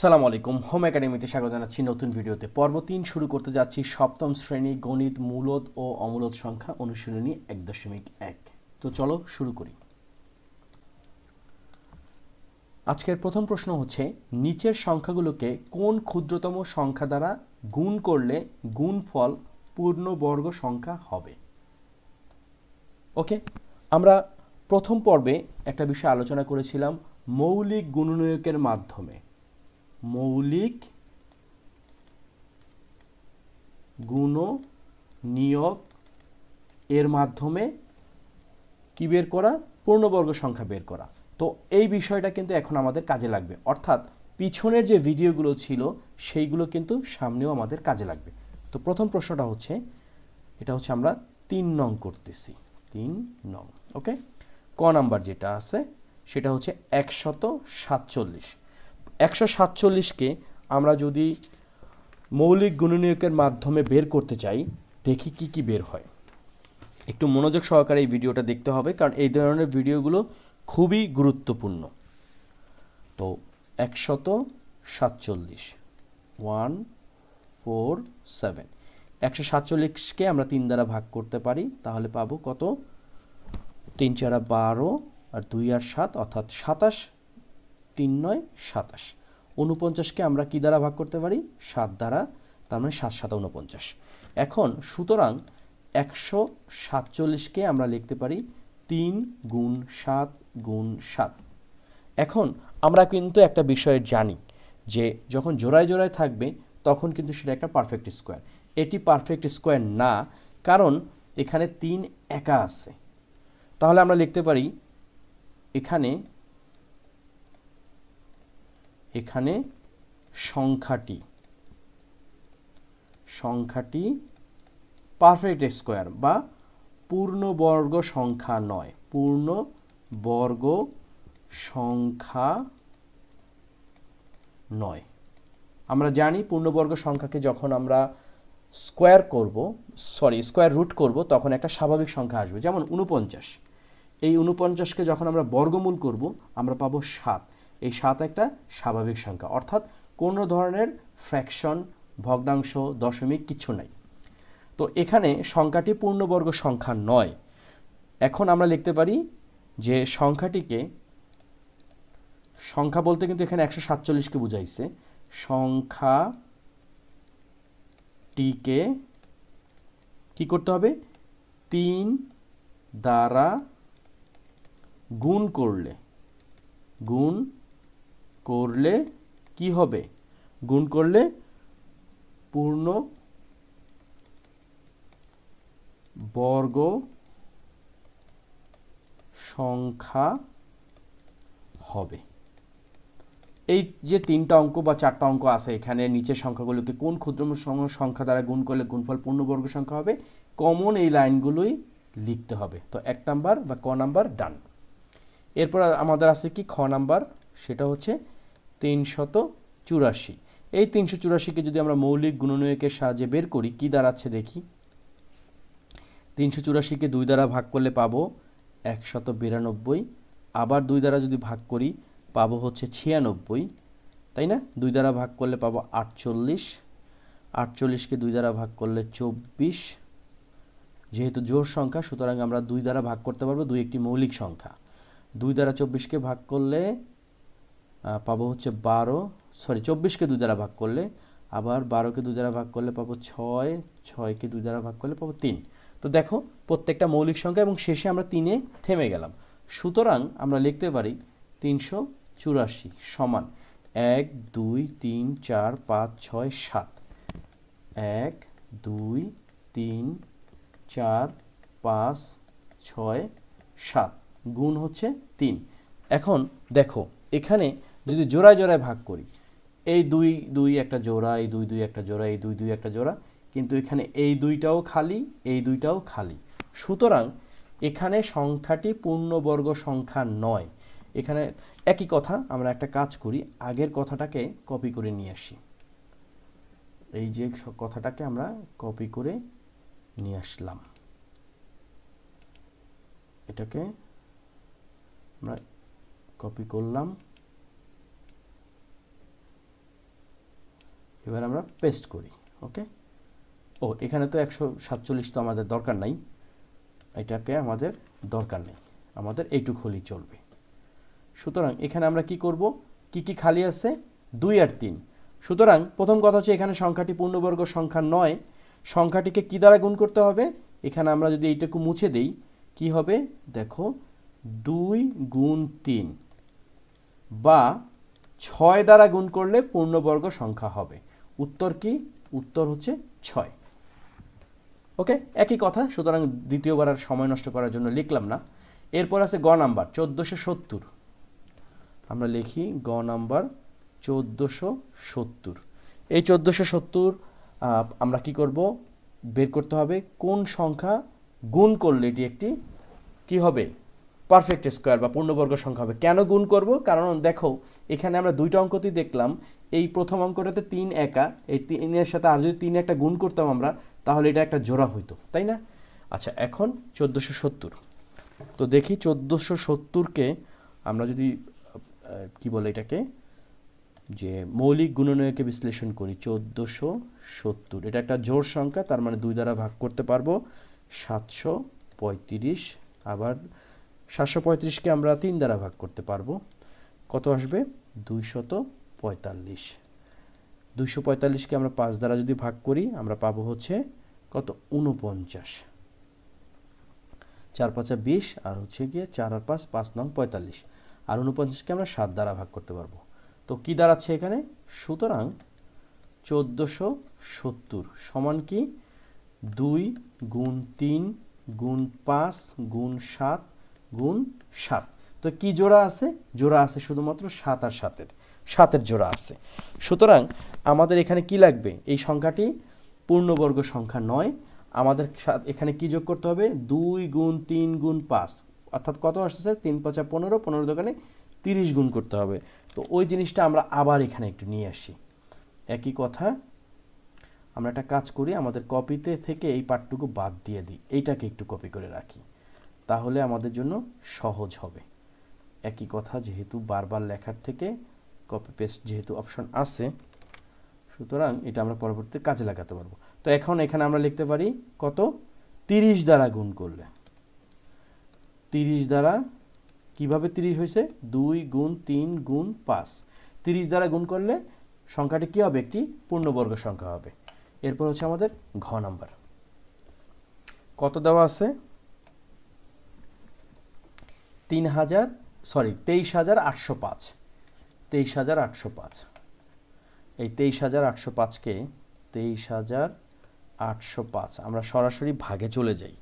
আসসালামু আলাইকুম হোম একাডেমিতে স্বাগত জানাচ্ছি নতুন ভিডিওতে। পর্ব ৩ শুরু করতে যাচ্ছি সপ্তম শ্রেণী গণিত মূলদ ও অমূলদ সংখ্যা অনুশীলনী ১.১। তো চলো শুরু করি। আজকের প্রথম প্রশ্ন হচ্ছে, নিচের সংখ্যাগুলোকে কোন ক্ষুদ্রতম সংখ্যা দ্বারা গুণ করলে গুণফল পূর্ণবর্গ সংখ্যা হবে। ওকে, আমরা প্রথম পর্বে একটা বিষয় আলোচনা করেছিলাম মৌলিক গুণনীয়কের মাধ্যমে। মৌলিক গুণনীয়ক এর মাধ্যমে কি বের করা? পূর্ণবর্গ সংখ্যা বের করা। তো এই বিষয়টা কিন্তু এখন আমাদের কাজে লাগবে, অর্থাৎ পিছনের যে ভিডিওগুলো ছিল সেইগুলো কিন্তু সামনেও আমাদের কাজে লাগবে। তো প্রথম প্রশ্নটা হচ্ছে, এটা হচ্ছে আমরা ৩ নং করতেছি, ৩ নং। ওকে, ক নাম্বার যেটা আছে সেটা হচ্ছে ১৪৭। ১৪৭কে আমরা যদি মৌলিক গুণনীয়কের মাধ্যমে বের করতে চাই, দেখি কি কি বের হয়। একটু মনোযোগ সহকারে এই ভিডিওটা দেখতে হবে, কারণ এই ধরনের ভিডিওগুলো খুবই গুরুত্বপূর্ণ। তো ১৪৭, 147, ১৪৭কে আমরা ৩ দ্বারা ভাগ করতে পারি, তাহলে পাবো কত? ৩ × ১২ আর ২ আর ৭ অর্থাৎ ২৭, ৩ × ৯ ২৭। ৪৯কে আমরা কি দ্বারা ভাগ করতে পারি? ৭ দ্বারা, তার মানে ৭ × ৭ = ৪৯। এখন সুতরাং ১৪৭কে আমরা লিখতে পারি ৩ × ৭ × ৭। এখন আমরা কিন্তু একটা বিষয় জানি যে যখন জোড়ায় জোড়ায় থাকবে তখন কিন্তু সেটা একটা পারফেক্ট স্কোয়ার। এটি পারফেক্ট স্কোয়ার না, কারণ এখানে ৩ একা আছে। তাহলে আমরা লিখতে পারি এখানে সংখ্যাটি পারফেক্ট স্কোয়ার বা পূর্ণবর্গ সংখ্যা নয়। পূর্ণবর্গ সংখ্যা নয়। আমরা জানি পূর্ণবর্গ সংখ্যাকে যখন আমরা স্কোয়ার রুট করব তখন একটা স্বাভাবিক সংখ্যা আসবে, যেমন ৪৯। এই ৪৯কে যখন আমরা বর্গমূল করব আমরা পাবো ৭। এই ৭ একটা স্বাভাবিক সংখ্যা, অর্থাৎ কোনো ধরনের ফ্র্যাকশন, ভগ্নাংশ, দশমিক কিচ্ছু নাই। তো এখানে সংখ্যাটি পূর্ণবর্গ সংখ্যা নয়। এখন আমরা লিখতে পারি যে সংখ্যা বলতে কিন্তু এখানে ১৪৭কে বুঝাইছে। সংখ্যাটিকে কি করতে হবে? ৩ দ্বারা গুণ করলে কি হবে? গুণ করলে পূর্ণ বর্গ সংখ্যা হবে। এই যে ৩টা অঙ্ক বা ৪টা অঙ্ক আছে এখানে, নিচের সংখ্যাগুলোকে কোন ক্ষুদ্রতম সংখ্যা দ্বারা গুণ করলে গুণফল পূর্ণবর্গ সংখ্যা হবে, কমন এই লাইনগুলোই লিখতে হবে। তো ১ নাম্বার বা ক নাম্বার ডান। এরপর আমাদের আছে কি খ নাম্বার, সেটা হচ্ছে ৩৮৪। এই ৩৮৪কে যদি আমরা মৌলিক গুণনীয়কের সাহায্যে বের করি, কি দাঁড়াচ্ছে দেখি। ৩৮৪কে ২ দ্বারা ভাগ করলে পাবো ১৯২, আবার ২ দ্বারা যদি ভাগ করি পাবো হচ্ছে ৯৬, তাই না? ২ দ্বারা ভাগ করলে পাবো ৪৮, ৪৮কে ২ দ্বারা ভাগ করলে ২৪। যেহেতু জোড় সংখ্যা সুতরাং আমরা ২ দ্বারা ভাগ করতে পারবো, ২ একটি মৌলিক সংখ্যা। ২ দ্বারা ২৪কে ভাগ করলে পাবো হচ্ছে ১২, ২৪কে ২ দ্বারা ভাগ করলে, আবার ১২কে ২ দ্বারা ভাগ করলে পাবো ৬, ৬কে ২ দ্বারা ভাগ করলে পাবো ৩। তো দেখো প্রত্যেকটা মৌলিক সংখ্যা এবং শেষে আমরা ৩-এ থেমে গেলাম। সুতরাং আমরা লিখতে পারি ৩৮৪ সমান ১, ২, ৩, ৪, ৫, ৬, ৭। ১, ২, ৩, ৪, ৫, ৬, ৭ গুণ হচ্ছে ৩। এখন দেখো এখানে যদি জোড়ায় জোড়ায় ভাগ করি, এই ২, ২ একটা জোড়া, এই ২, ২ একটা জোড়া, এই ২, ২ একটা জোড়া, কিন্তু এখানে এই ২টাও খালি, এই ২টাও খালি। সুতরাং এখানে সংখ্যাটি পূর্ণবর্গ সংখ্যা নয়। এখানে একই কথা, আমরা একটা কাজ করি, আগের কথাটাকে কপি করে নিয়ে আসি। এই যে কথাটাকে আমরা কপি করে নিয়ে আসলাম, এটাকে আমরা কপি করলাম, এবার আমরা পেস্ট করি। ওকে, ও এখানে তো 147 তো আমাদের দরকার নাই, এটাকে আমাদের দরকার নেই, আমাদের এইটুকু হলেই চলবে। সুতরাং এখানে আমরা কি করব, কি কি খালি আছে, 2 আর 3। সুতরাং প্রথম কথা হচ্ছে এখানে সংখ্যাটি পূর্ণবর্গ সংখ্যা নয়, সংখ্যাটিকে কি দ্বারা গুণ করতে হবে, এখানে আমরা যদি এইটাকে মুছে দেই কি হবে, দেখো 2 গুণ 3 বা 6 দ্বারা গুণ করলে পূর্ণবর্গ সংখ্যা হবে। উত্তর কি, উত্তর হচ্ছে 6। ওকে, একই কথা। সুতরাং দ্বিতীয়বার আর সময় নষ্ট করার জন্য লিখলাম না। এরপর আছে গ নাম্বার 1470। আমরা লিখি গ নাম্বার 1470। এই 1470 আমরা কি করব, বের করতে হবে কোন সংখ্যা গুণ করলে এটি একটি কি হবে, পারফেক্ট স্কোয়ার বা পূর্ণবর্গ সংখ্যা হবে। কেন গুণ করব, কারণ দেখো এখানে আমরা দুইটা অঙ্কতেই দেখলাম, এই প্রথম অঙ্কটাতে 3 একা, এই 3 এর সাথে আর যদি 3 একটা গুণ করতাম আমরা, তাহলে এটা একটা জোড়া হইতো, তাই না? আচ্ছা, এখন 1470। তো দেখি 1470কে আমরা যদি কি বলে এটাকে, যে মৌলিক গুণনীয়কে বিশ্লেষণ করি, 1470 এটা একটা জোড় সংখ্যা, তার মানে 2 দ্বারা ভাগ করতে পারবো, 735। আবার 735কে আমরা 3 দ্বারা ভাগ করতে পারবো, কত আসবে, 245। 245কে আমরা 5 দ্বারা যদি ভাগ করি আমরা পাবো হচ্ছে কত, 49। 4 5 20 আর হচ্ছে গিয়ে 4 আর 5 5 9 45। আর 49কে আমরা 7 দ্বারা ভাগ করতে পারবো। তো কি দাঁড়াচ্ছে এখানে, সুতরাং 1470 সমান কি, 2 গুণ 3 গুণ 5 গুণ 7 গুণ 7। তো কি জোড়া আছে, জোড়া আছে শুধুমাত্র 7 আর 7-এর জোড়া আছে। সুতরাং আমাদের এখানে কি লাগবে, এই সংখ্যাটি পূর্ণবর্গ সংখ্যা নয়, আমাদের এখানে কি যোগ করতে হবে, 2 গুণ 3 গুণ 5, অর্থাৎ কত আসছে, 3 5 15, 15 দোকানে 30 গুণ করতে হবে। তো ওই জিনিসটা আমরা আবার এখানে একটু নিয়ে আসি। একই কথা, আমরা একটা কাজ করি, আমাদের কপিতে থেকে এই পার্টটুকু বাদ দিয়ে দিই, এইটাকে একটু কপি করে রাখি, তাহলে আমাদের জন্য সহজ হবে। একই কথা, যেহেতু বারবার লেখার থেকে কপি পেস্ট যেহেতু অপশন আছে, সুতরাং এটা আমরা পরবর্তীতে কাজে লাগাতে পারবো। তো এখন এখানে আমরা লিখতে পারি কত, 30 দ্বারা গুণ করলে, 30 দ্বারা কিভাবে 30 হয়েছে, 2 গুণ 3 গুণ 5, 30 দ্বারা গুণ করলে সংখ্যাটি কি হবে, একটি পূর্ণবর্গ সংখ্যা হবে। এরপর হচ্ছে আমাদের ঘ নাম্বার, কত দেওয়া আছে, 23,805। 23,805, এই 23,805কে 23,805 আমরা সরাসরি ভাগে চলে যাই।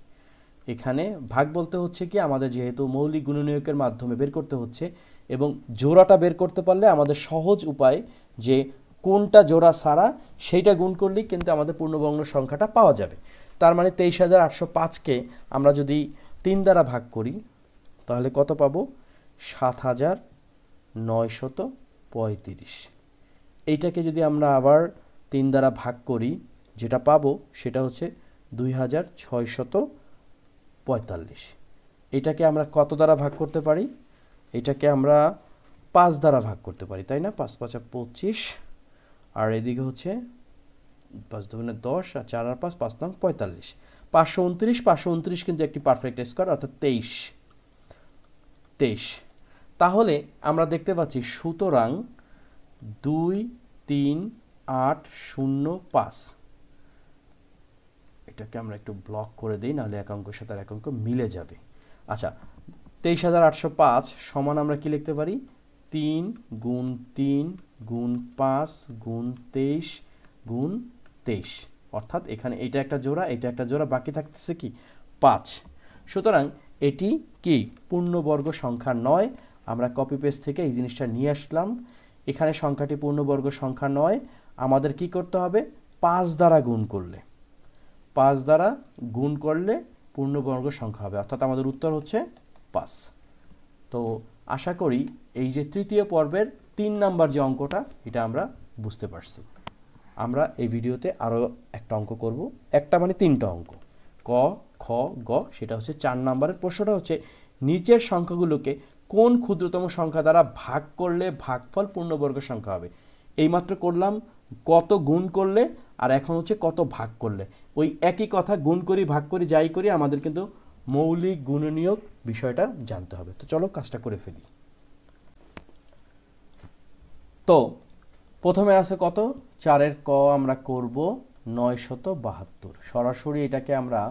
এখানে ভাগ বলতে হচ্ছে কি, আমাদের যেহেতু মৌলিক গুণনীয়কের মাধ্যমে বের করতে হচ্ছে, এবং জোড়াটা বের করতে পারলে আমাদের সহজ উপায় যে কোনটা জোড়া ছাড়া সেইটা গুণ করলেই কিন্তু আমাদের পূর্ণবর্গ সংখ্যাটা পাওয়া যাবে। তার মানে 23,805কে আমরা যদি 3 দ্বারা ভাগ করি তাহলে কত পাবো, 7,935। এইটাকে যদি আমরা আবার 3 দ্বারা ভাগ করি, যেটা পাবো সেটা হচ্ছে 2,645। এটাকে আমরা কত দ্বারা ভাগ করতে পারি, এটাকে আমরা 5 দ্বারা ভাগ করতে পারি, তাই না? 5 5 25, আর এদিকে হচ্ছে 5 2 10 আর 4 আর 5 5 9 45। 529, 529 কিন্তু একটি পারফেক্ট স্কোয়ার, অর্থাৎ 23। তাহলে আমরা দেখতে পাচ্ছি, সুতরাং 2 3 8 0 5, এটাকে আমরা একটু ব্লক করে দিই, নাহলে এক অঙ্কের সাথে এক অঙ্ক মিলে যাবে। আচ্ছা, 23,805 সমান আমরা কি লিখতে পারি, 3 গুণ 3 গুণ 5 গুণ 23 গুণ 23, অর্থাৎ এখানে এটা একটা জোড়া, এটা একটা জোড়া, বাকি থাকতেছে কি 5। সুতরাং এটি কি পূর্ণবর্গ সংখ্যা নয়। আমরা কপি পেস্ট থেকে এই জিনিসটা নিয়ে আসলাম, এখানে সংখ্যাটি পূর্ণবর্গ সংখ্যা নয়, আমাদের কি করতে হবে, 5 দ্বারা গুণ করলে, 5 দ্বারা গুণ করলে পূর্ণবর্গ সংখ্যা হবে, অর্থাৎ আমাদের উত্তর হচ্ছে 5। তো আশা করি এই যে তৃতীয় পর্বের 3 নাম্বার যে অঙ্কটা, এটা আমরা বুঝতে পারছি। আমরা এই ভিডিওতে আরও একটা অঙ্ক করব, একটা মানে 3টা অঙ্ক, ক খ গ, সেটা হচ্ছে 4 নাম্বারের প্রশ্নটা হচ্ছে, নিচের সংখ্যাগুলোকে কোন ক্ষুদ্রতম সংখ্যা দ্বারা ভাগ করলে ভাগফল পূর্ণবর্গ সংখ্যা হবে। এইমাত্র করলাম কত গুণ করলে আর এখন হচ্ছে কত ভাগ করলে। ওই একই কথা, গুণ করি ভাগ করি যাই করি, আমাদের কিন্তু মৌলিক গুণনীয়ক বিষয়টা জানতে হবে। তো চলো কাজটা করে ফেলি। তো প্রথমে আছে কত, 4-এর ক আমরা করব 972। সরাসরি এটাকে আমরা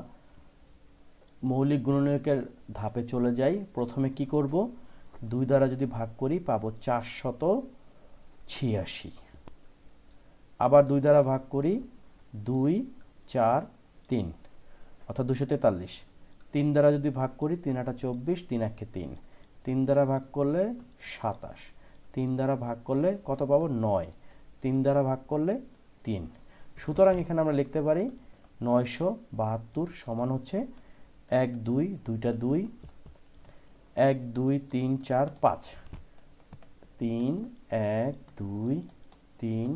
মৌলিক গুণনীয়কের ধাপে চলে যাই। প্রথমে কি করব, 2 দ্বারা যদি ভাগ করি পাবো 486। আবার 2 দ্বারা ভাগ করি 2, 4, 3 অর্থাৎ 243। 3 দ্বারা যদি ভাগ করি 3 8 24, 3 1 3। 3 দ্বারা ভাগ করলে 27। 3 দ্বারা ভাগ করলে কত পাবো, 9। 3 দ্বারা ভাগ করলে 3। সুতরাং এখানে আমরা লিখতে পারি 972 সমান হচ্ছে 1 2 দুইটা 2, 1 2 3 4 5, 3 1 2 3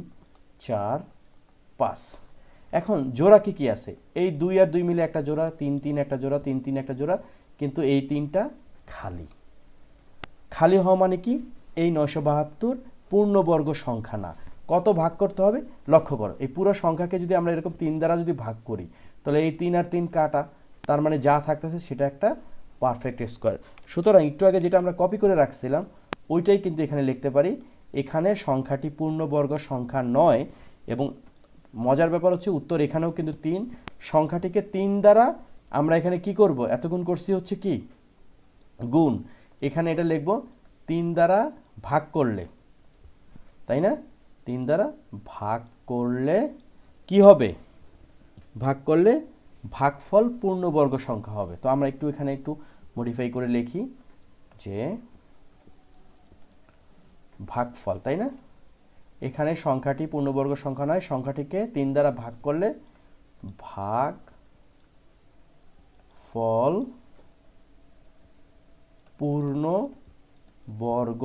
4 5। এখন জোড়া কি কি আছে, এই 2 আর 2 মিলে একটা জোড়া, 3 3 একটা জোড়া, 3 3 একটা জোড়া, কিন্তু এই 3টা খালি। খালি হওয়া মানে কি, এই 972 পূর্ণবর্গ সংখ্যা না। কত ভাগ করতে হবে, লক্ষ্য করো, এই পুরো সংখ্যাকে যদি আমরা এরকম 3 দ্বারা যদি ভাগ করি, তাহলে এই 3 আর 3 কাটা, তার মানে যা থাকতেছে সেটা একটা পারফেক্ট স্কোয়ার। সুতরাং একটু আগে যেটা আমরা কপি করে রাখছিলাম ওইটাই কিন্তু এখানে লিখতে পারি। এখানে সংখ্যাটি পূর্ণবর্গ সংখ্যা নয়, এবং মজার ব্যাপার হচ্ছে উত্তর এখানেও কিন্তু 3। সংখ্যাটিকে 3 দ্বারা আমরা এখানে কি করব, এত গুণ করছি হচ্ছে কি গুণ, এখানে এটা লিখব 3 দ্বারা ভাগ করলে, তাই না? 3 দ্বারা ভাগ করলে কি হবে, ভাগ করলে ভাগফল পূর্ণবর্গ সংখ্যা হবে। তো আমরা একটু এখানে একটু মডিফাই করে লিখি যে ভাগফল, তাই না? এখানে সংখ্যাটি পূর্ণবর্গ সংখ্যা নয়, সংখ্যাটিকে 3 দ্বারা ভাগ করলে ভাগ ফল পূর্ণবর্গ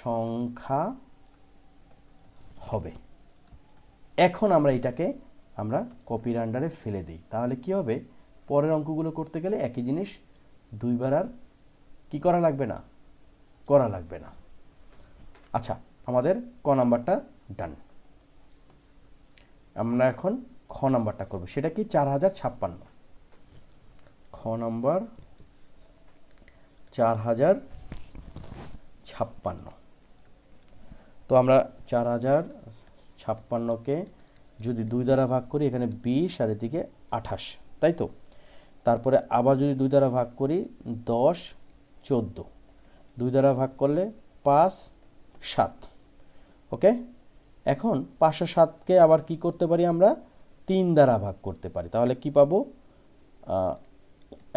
সংখ্যা হবে। এখন আমরা এটাকে আমরা কপির আন্ডারে ফেলে দিই, তাহলে কি হবে, পরের অঙ্কগুলো করতে গেলে একই জিনিস 2 বার আর কি করা লাগবে না, করা লাগবে না। আচ্ছা, আমাদের ক নাম্বারটা ডান। আমরা এখন খ নাম্বারটা করব, সেটা কি 4056। খ নাম্বার 4056। তো আমরা 4056কে যদি 2 দ্বারা ভাগ করি, এখানে 20 আর এদিকে 28, তাই তো? তারপরে আবার যদি 2 দ্বারা ভাগ করি 10 14, 2 দ্বারা ভাগ করলে 5 7। ওকে, এখন 507কে আবার কি করতে পারি, আমরা 3 দ্বারা ভাগ করতে পারি, তাহলে কি পাবো,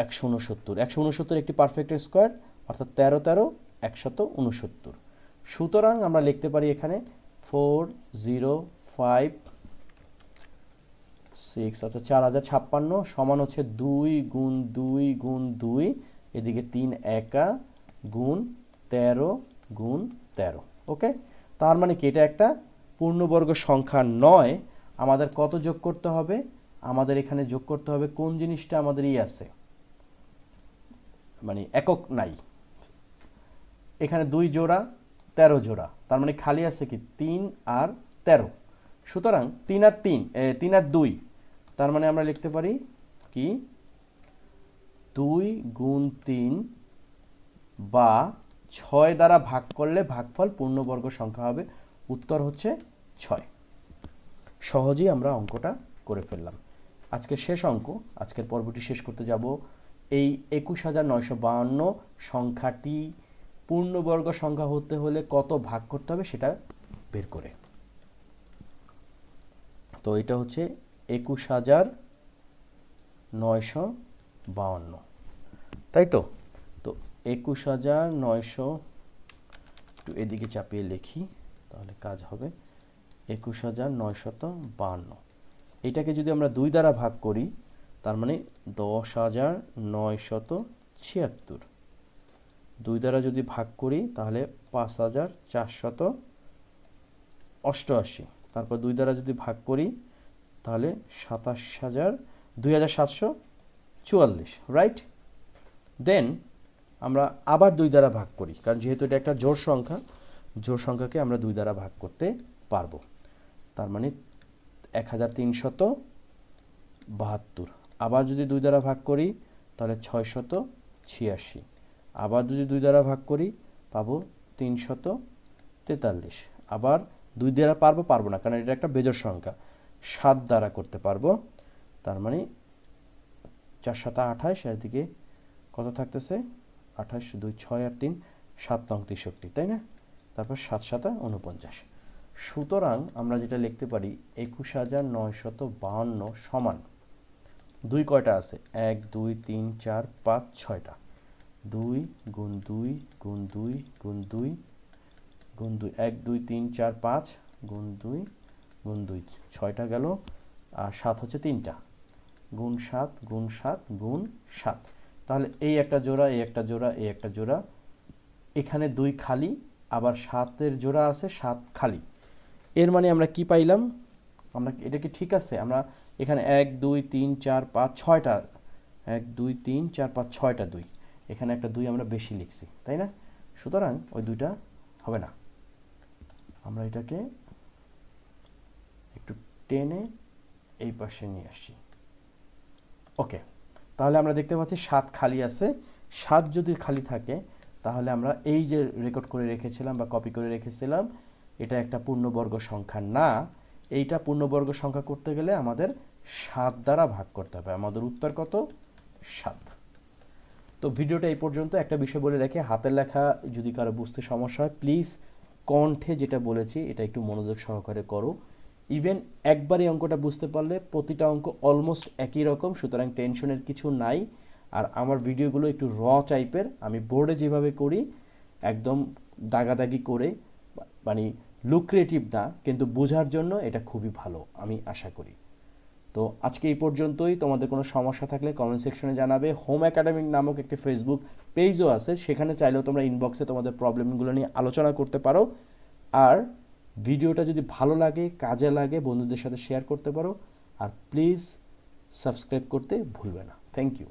169। 169 একটি পারফেক্ট স্কোয়ার, অর্থাৎ 13 13 169। সুতরাং আমরা লিখতে পারি এখানে 4056, অর্থাৎ 4056 সমান হচ্ছে 2 গুণ 2 গুণ 2, এদিকে 3 একা গুণ 13 গুণ 13। ওকে, তার মানে কি এটা একটা পূর্ণবর্গ সংখ্যা নয়। আমাদের কত যোগ করতে হবে, আমাদের এখানে যোগ করতে হবে কোন জিনিসটা আমাদের আছে, মানে একক নাই। এখানে 2 জোড়া 13 জোড়া, তার মানে খালি আছে কি 3 আর 13। সুতরাং 3 আর 3 3 আর 2, তার মানে আমরা লিখতে পারি কি 2 গুণ 3 বা 6 দ্বারা ভাগ করলে ভাগফল পূর্ণবর্গ সংখ্যা হবে। উত্তর হচ্ছে 6। সহজেই আমরা অঙ্কটা করে ফেললাম। আজকে শেষ অঙ্ক, আজকের পর্বটি শেষ করতে যাব এই 21952 সংখ্যাটি পূর্ণবর্গ সংখ্যা হতে হলে কত ভাগ করতে হবে সেটা বের করে। তো এটা হচ্ছে 21952, তাই তো? তো 21900 একটু এদিকে চাপিয়ে লিখি, তাহলে কাজ হবে। 21952, এটাকে যদি আমরা 2 দ্বারা ভাগ করি, তার মানে 10976। 2 দ্বারা যদি ভাগ করি তাহলে 5488। তারপর 2 দ্বারা যদি ভাগ করি তাহলে 2744, রাইট? দেন আমরা আবার 2 দ্বারা ভাগ করি, কারণ যেহেতু এটা একটা জোড় সংখ্যা, জোড় সংখ্যাকে আমরা 2 দ্বারা ভাগ করতে পারবো। তার মানে 1372। আবার যদি 2 দ্বারা ভাগ করি তাহলে 686। আবার যদি 2 দ্বারা ভাগ করি পাবো 343। আবার 2 দ্বারা পারবো না, কারণ এটা একটা বেজোড় সংখ্যা। 7 দ্বারা করতে পারবো, তার মানে 4 7 28, এর দিকে কত থাকতেছে 28, 2 6 আর 3 7 নং 63, তাই না? তারপর 7 7 49। সুতরাং আমরা যেটা লিখতে পারি 21952 সমান 2 কয়টা আছে 1 2 3 4 5 6টা, 2 গুণ 2 গুণ 2 গুণ 2 গুণ 2, 1 2 3 4 5 গুণ 2 গুণ 2, 6টা গেল, আর 7 হচ্ছে 3টা, গুণ 7 গুণ 7 গুণ 7। তাহলে এই একটা জোড়া, এই একটা জোড়া, এই একটা জোড়া, এখানে 2 খালি, আবার 7-এর জোড়া আছে, 7 খালি। এর মানে আমরা কি পাইলাম? আমরা এটা কি ঠিক আছে? আমরা এখানে 1 2 3 4 5 6টা, 1 2 3 4 5 6টা 2, এখানে একটা 2 আমরা বেশি লিখছি, তাই না? সুতরাং ওই 2টা হবে না। আমরা এটাকে একটু টেনে এই পাশে নিয়ে আসি। ওকে, তাহলে আমরা দেখতে পাচ্ছি 7 খালি আছে। 7 যদি খালি থাকে তাহলে আমরা এই যে রেকর্ড করে রেখেছিলাম বা কপি করে রেখেছিলাম, এটা একটা পূর্ণবর্গ সংখ্যা না। এইটা পূর্ণবর্গ সংখ্যা করতে গেলে আমাদের 7 দ্বারা ভাগ করতে হবে। আমাদের উত্তর কত? 7। তো ভিডিওটা এই পর্যন্ত। একটা বিষয় বলে রাখি, হাতের লেখা যদি কারো বুঝতে সমস্যা হয় প্লিজ কণ্ঠে যেটা বলেছি এটা একটু মনোযোগ সহকারে করো। ইভেন একবার এই অঙ্কটা বুঝতে পারলে প্রতিটা অঙ্ক অলমোস্ট একই রকম, সুতরাং টেনশনের কিছু নাই। আর আমার ভিডিওগুলো একটু র টাইপের, আমি বোর্ডে যেভাবে করি একদম দাগাদাগি করে, মানে লুক্রেটিভ না, কিন্তু বোঝার জন্য এটা খুবই ভালো, আমি আশা করি। তো আজকে এই পর্যন্তই। তোমাদের কোনো সমস্যা থাকলে কমেন্ট সেকশনে জানাবে। হোম একাডেমিক নামক একটি ফেসবুক পেজও আছে, সেখানে চাইলেও তোমরা ইনবক্সে তোমাদের প্রবলেমগুলো নিয়ে আলোচনা করতে পারো। আর ভিডিওটা যদি ভালো লাগে, কাজে লাগে, বন্ধুদের সাথে শেয়ার করতে পারো। আর প্লিজ সাবস্ক্রাইব করতে ভুলবে না। Thank you.